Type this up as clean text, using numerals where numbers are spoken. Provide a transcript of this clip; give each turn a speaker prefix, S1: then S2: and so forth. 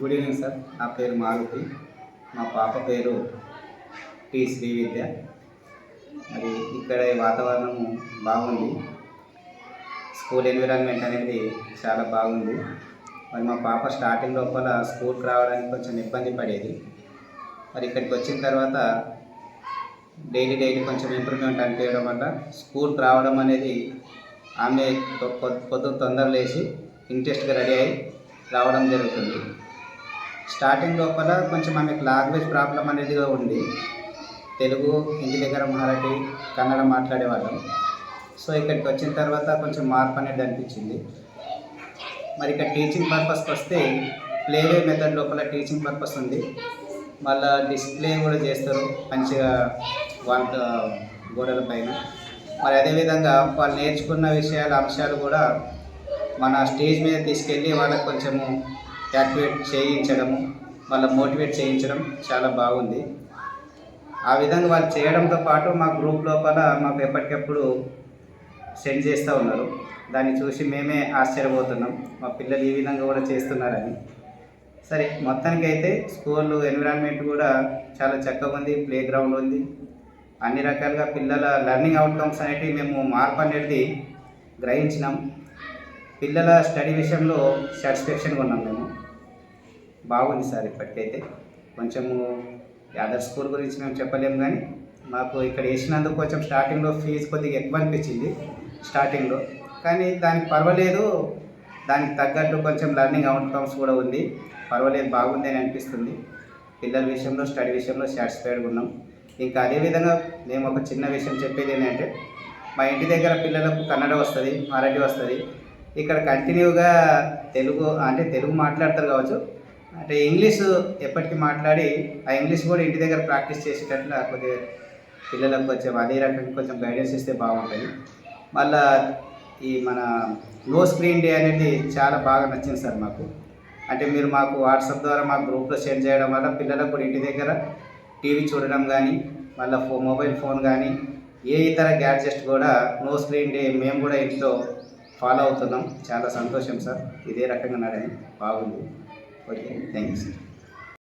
S1: Good evening sir. నా పేరు మారుతి. మా పాప పేరు టి శ్రీవిద్య. మరి ఇక్కడ ఈ వాతావరణము బాగుంది. స్కూల్ ఎన్విరాన్మెంట్ అనేది చాలా బాగుంది. మరి మా పాప స్టార్టింగ్ లోపల స్కూల్కి రావడానికి కొంచెం ఇబ్బంది పడేది. మరి ఇక్కడికి వచ్చిన తర్వాత డైలీ కొంచెం ఇంప్రూవ్మెంట్ అనిపించడం వల్ల స్కూల్కి రావడం అనేది ఆమె పొద్దున్న తొందర లేచి ఇంట్రెస్ట్గా రెడీ అయ్యి రావడం జరుగుతుంది. స్టార్టింగ్ లోపల కొంచెం ఆమెకు లాంగ్వేజ్ ప్రాబ్లం అనేది ఉంది. తెలుగు, ఇంటి దగ్గర మరాఠీ, కన్నడ మాట్లాడేవాళ్ళం. సో ఇక్కడికి వచ్చిన తర్వాత కొంచెం మార్పు అనేది అనిపించింది. మరి ఇక్కడ టీచింగ్ పర్పస్కి వస్తే ప్లేవే మెథడ్ లోపల టీచింగ్ పర్పస్ ఉంది. మళ్ళీ డిస్ప్లే కూడా చేస్తారు మంచిగా గోడల పైన. మరి అదేవిధంగా వాళ్ళు నేర్చుకున్న అంశాలు కూడా మన స్టేజ్ మీద తీసుకెళ్ళి వాళ్ళకి కొంచెము యాక్టివేట్ చేయించడము, వాళ్ళని మోటివేట్ చేయించడం చాలా బాగుంది. ఆ విధంగా వాళ్ళు చేయడంతో పాటు మా గ్రూప్ లోపల మాకు ఎప్పటికప్పుడు సెండ్ చేస్తూ ఉన్నారు. దాన్ని చూసి మేమే ఆశ్చర్యపోతున్నాం, మా పిల్లలు ఈ విధంగా కూడా చేస్తున్నారని. సరే, మొత్తానికైతే స్కూల్ ఎన్విరాన్మెంట్ కూడా చాలా చక్కగా ఉంది. ప్లే గ్రౌండ్ ఉంది. అన్ని రకాలుగా పిల్లల లెర్నింగ్ అవుట్కమ్స్ అనేటివి మేము మార్పు అనేది గ్రహించినాం. పిల్లల స్టడీ విషయంలో సాటిస్ఫాక్షన్గా ఉన్నాం. మేము బాగుంది సార్. ఇప్పటికైతే కొంచెము అదర్ స్కూల్ గురించి మేము చెప్పలేము, కానీ మాకు ఇక్కడ వేసినందుకు కొంచెం స్టార్టింగ్లో ఫీజు కొద్దిగా ఎక్కువ అనిపించింది స్టార్టింగ్లో, కానీ దానికి పర్వాలేదు. దానికి తగ్గట్టు కొంచెం లెర్నింగ్ అవుట్కమ్స్ కూడా ఉంది. పర్వాలేదు, బాగుంది అని అనిపిస్తుంది. పిల్లల విషయంలో స్టడీ విషయంలో సాటిస్ఫైడ్గా ఉన్నాం. ఇంకా అదేవిధంగా మేము ఒక చిన్న విషయం చెప్పేది ఏంటంటే, మా ఇంటి దగ్గర పిల్లలకు కన్నడ వస్తుంది, మరాఠీ వస్తుంది. ఇక్కడ కంటిన్యూగా తెలుగు మాట్లాడతారు కావచ్చు, అంటే ఇంగ్లీష్ ఎప్పటికీ మాట్లాడి ఆ ఇంగ్లీష్ కూడా ఇంటి దగ్గర ప్రాక్టీస్ చేసేటట్లు కొద్దిగా పిల్లలకు కొంచెం అదే రకంగా కొంచెం గైడెన్స్ ఇస్తే బాగుంటుంది. మళ్ళీ ఈ మన నో స్క్రీన్ డే అనేది చాలా బాగా నచ్చింది సార్ మాకు. అంటే మీరు మాకు వాట్సాప్ ద్వారా మా గ్రూప్లో సెండ్ చేయడం వల్ల పిల్లలకు కూడా ఇంటి దగ్గర టీవీ చూడడం కానీ, మళ్ళీ మొబైల్ ఫోన్ కానీ, ఏ ఇతర గ్యాడ్జెట్ కూడా నో స్క్రీన్ డే మేము కూడా ఇంట్లో ఫాలో అవుతున్నాం. చాలా సంతోషం సార్. ఇదే రకంగా నడని బాగుంది. Okay, thank you sir.